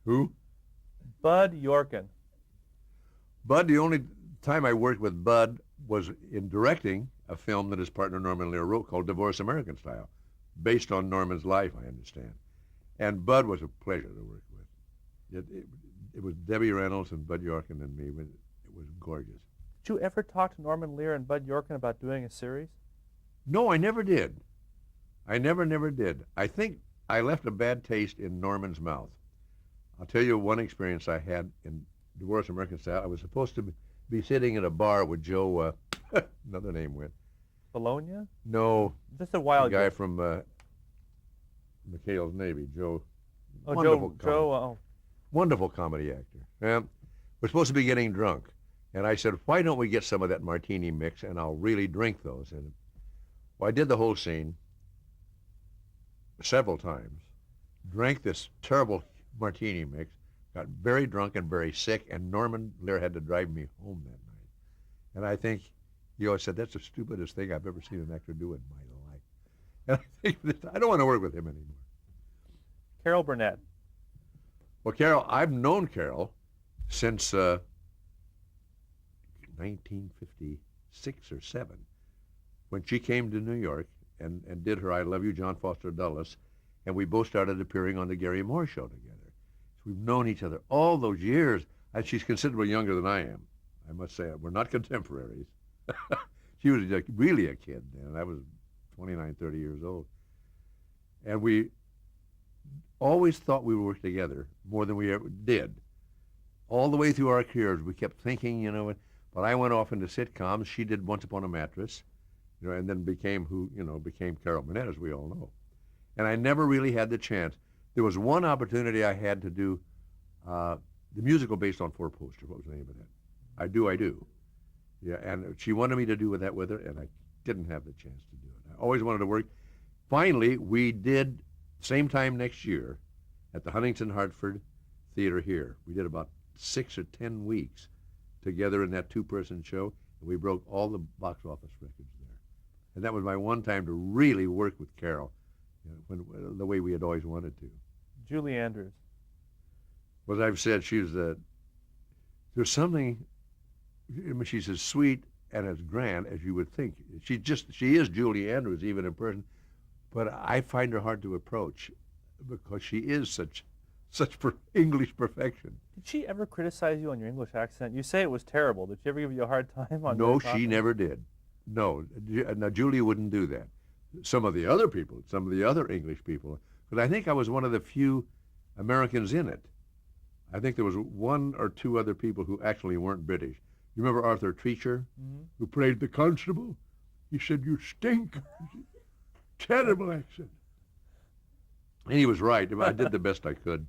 Who? Bud Yorkin. Bud, the only time I worked with Bud was in directing a film that his partner Norman Lear wrote called Divorce American Style, based on Norman's life, I understand. And Bud was a pleasure to work with. It was Debbie Reynolds and Bud Yorkin and me. It was gorgeous. Did you ever talk to Norman Lear and Bud Yorkin about doing a series? No, I never did. I never did. I think I left a bad taste in Norman's mouth. I'll tell you one experience I had in Divorce American Style. I was supposed to be sitting at a bar with Joe, another name went. Bologna? No, Just a while the guy ago. from McHale's Navy, Joe. Oh, Wonderful wonderful comedy actor. We're supposed to be getting drunk. And I said, why don't we get some of that martini mix and I'll really drink those. And well, I did the whole scene several times, drank this terrible martini mix, got very drunk and very sick, and Norman Lear had to drive me home that night. And I think he always said, that's the stupidest thing I've ever seen an actor do in my life. And I think, I don't want to work with him anymore. Carol Burnett. Well, Carol, I've known Carol since 1956 or 7, when she came to New York and did her I Love You, John Foster Dulles, and we both started appearing on the Gary Moore Show together. So we've known each other all those years, and she's considerably younger than I am. I must say, we're not contemporaries. She was really a kid then, and I was 29, 30 years old. And we always thought we would work together more than we ever did. All the way through our careers, we kept thinking, but I went off into sitcoms. She did Once Upon a Mattress, and then became Carol Burnett, as we all know. And I never really had the chance. There was one opportunity I had to do the musical based on Four Poster. What was the name of that? I Do. Yeah, and she wanted me to do that with her, and I didn't have the chance to do it. I always wanted to work. Finally, we did, same time next year, at the Huntington Hartford Theater here. We did about 6 or 10 weeks together in that two-person show, and we broke all the box office records there. And that was my one time to really work with Carol, the way we had always wanted to. Julie Andrews. Well, as I've said, there's something, she's as sweet and as grand as you would think. She is Julie Andrews, even in person, but I find her hard to approach because she is such English perfection. Did she ever criticize you on your English accent? You say it was terrible. Did she ever give you a hard time on No, your she talking? never did. No. Now, Julie wouldn't do that. Some of the other English people, but I think I was one of the few Americans in it. I think there was one or two other people who actually weren't British. You remember Arthur Treacher, who played the constable? He said, "You stink." Terrible accent. And he was right. I did the best I could.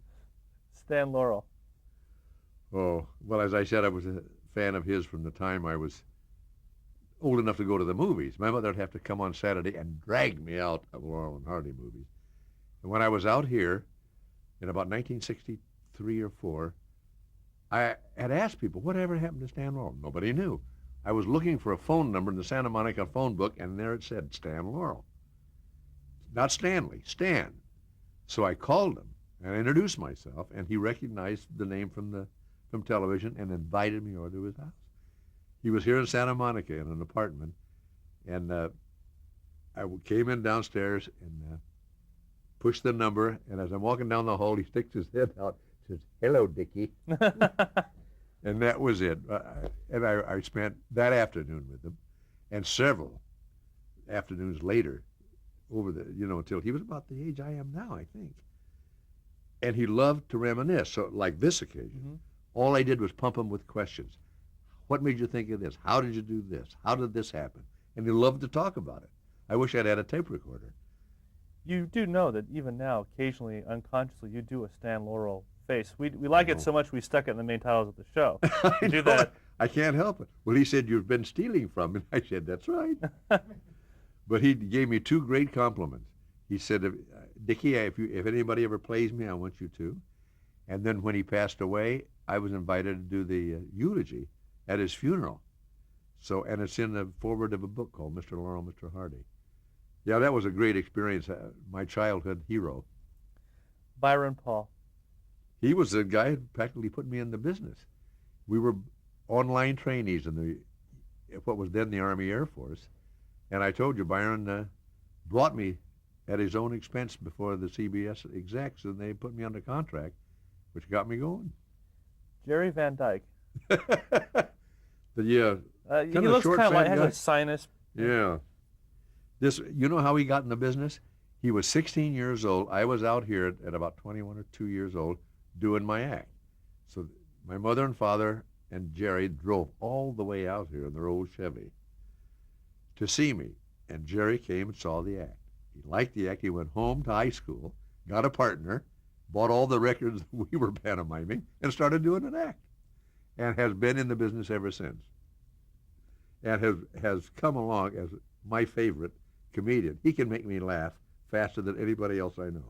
Stan Laurel. Oh, well, as I said, I was a fan of his from the time I was old enough to go to the movies. My mother would have to come on Saturday and drag me out of Laurel and Hardy movies. And when I was out here in about 1963 or 4, I had asked people, whatever happened to Stan Laurel? Nobody knew. I was looking for a phone number in the Santa Monica phone book, and there it said Stan Laurel. Not Stanley, Stan. So I called him and introduced myself, and he recognized the name from television and invited me over to his house. He was here in Santa Monica in an apartment, and I came in downstairs and pushed the number, and as I'm walking down the hall, he sticks his head out and says, "Hello, Dickie." And that was it. And I spent that afternoon with him, and several afternoons later, until he was about the age I am now, I think. And he loved to reminisce. So like this occasion, all I did was pump him with questions. What made you think of this? How did you do this? How did this happen? And he loved to talk about it. I wish I'd had a tape recorder. You do know that even now, occasionally, unconsciously, you do a Stan Laurel face. We like it so much we stuck it in the main titles of the show. I do know. that. I can't help it. Well, he said, "You've been stealing from me." I said, "That's right." But he gave me 2 great compliments. He said, "Dickie, if anybody ever plays me, I want you to." And then when he passed away, I was invited to do the eulogy at his funeral. And it's in the foreword of a book called Mr. Laurel, Mr. Hardy. Yeah, that was a great experience. My childhood hero. Byron Paul. He was the guy who practically put me in the business. We were online trainees in what was then the Army Air Force. And I told you, Byron brought me at his own expense before the CBS execs, and they put me under contract, which got me going. Jerry Van Dyke. Yeah, he looks kind of like has a sinus. Yeah. You know how he got in the business? He was 16 years old. I was out here at about 21 or 2 years old doing my act. So my mother and father and Jerry drove all the way out here in their old Chevy to see me. And Jerry came and saw the act. He liked the act. He went home to high school, got a partner, bought all the records that we were pantomiming, and started doing an act. And has been in the business ever since. And has come along as my favorite comedian. He can make me laugh faster than anybody else I know.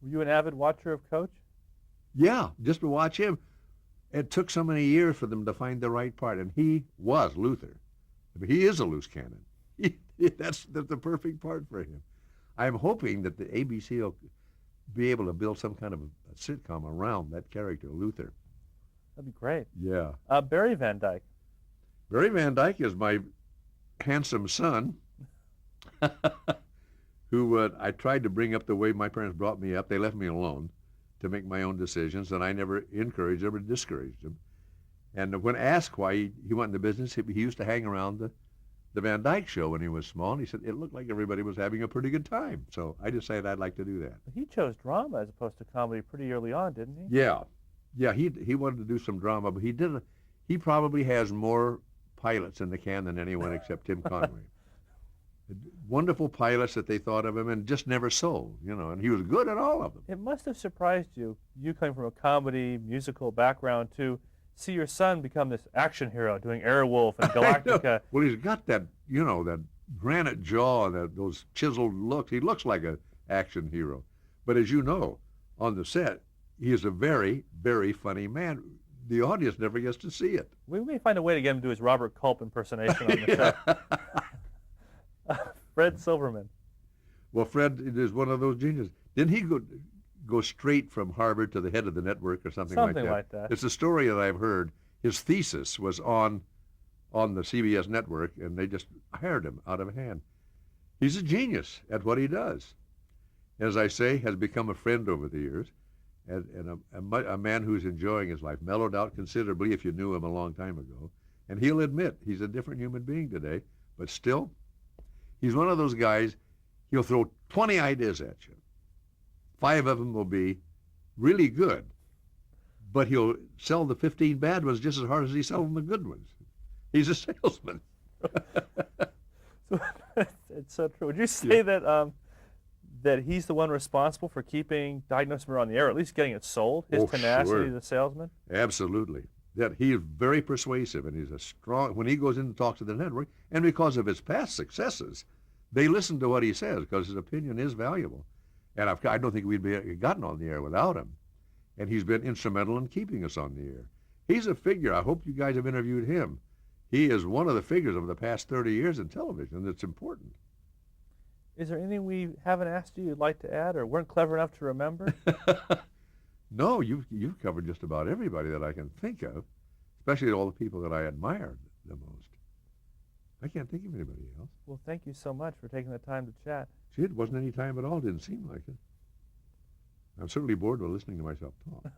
Were you an avid watcher of Coach? Yeah, just to watch him. It took so many years for them to find the right part, and he was Luther. I mean, he is a loose cannon. That's the perfect part for him. I'm hoping that the ABC will be able to build some kind of a sitcom around that character, Luther. That'd be great. Yeah. Barry Van Dyke. Barry Van Dyke is my handsome son, who I tried to bring up the way my parents brought me up. They left me alone to make my own decisions, and I never encouraged them or discouraged them. And when asked why he went into business, he used to hang around the Van Dyke show when he was small, and he said it looked like everybody was having a pretty good time. So I decided I'd like to do that. He chose drama as opposed to comedy pretty early on, didn't he? Yeah. Yeah, he wanted to do some drama, but he probably has more pilots in the can than anyone except Tim Conway. Wonderful pilots that they thought of him and just never sold, and he was good at all of them. It must have surprised you coming from a comedy, musical background, to see your son become this action hero doing Airwolf and Galactica. Well, he's got that, that granite jaw and those chiseled looks. He looks like an action hero. But as you know, on the set, he is a very, very funny man. The audience never gets to see it. We may find a way to get him to do his Robert Culp impersonation on the show. Fred Silverman. Well, Fred is one of those geniuses. Didn't he go straight from Harvard to the head of the network or something like that? Something like that. It's a story that I've heard. His thesis was on the CBS network, and they just hired him out of hand. He's a genius at what he does. As I say, has become a friend over the years, and a man who's enjoying his life, mellowed out considerably if you knew him a long time ago. And he'll admit he's a different human being today, but still, he's one of those guys, he'll throw 20 ideas at you. 5 of them will be really good, but he'll sell the 15 bad ones just as hard as he's selling the good ones. He's a salesman. It's so true. Would you say that he's the one responsible for keeping Diagnosis Mirror on the air, or at least getting it sold? His tenacity sure. as a salesman? Absolutely. That he is very persuasive, and he's a strong, when he goes in and talks to the network, and because of his past successes, they listen to what he says because his opinion is valuable. And I don't think we'd be gotten on the air without him. And he's been instrumental in keeping us on the air. He's a figure. I hope you guys have interviewed him. He is one of the figures of the past 30 years in television that's important. Is there anything we haven't asked you you'd like to add or weren't clever enough to remember? No, you've covered just about everybody that I can think of, especially all the people that I admired the most. I can't think of anybody else. Well, thank you so much for taking the time to chat. Gee, it wasn't any time at all. Didn't seem like it. I'm certainly bored with listening to myself talk.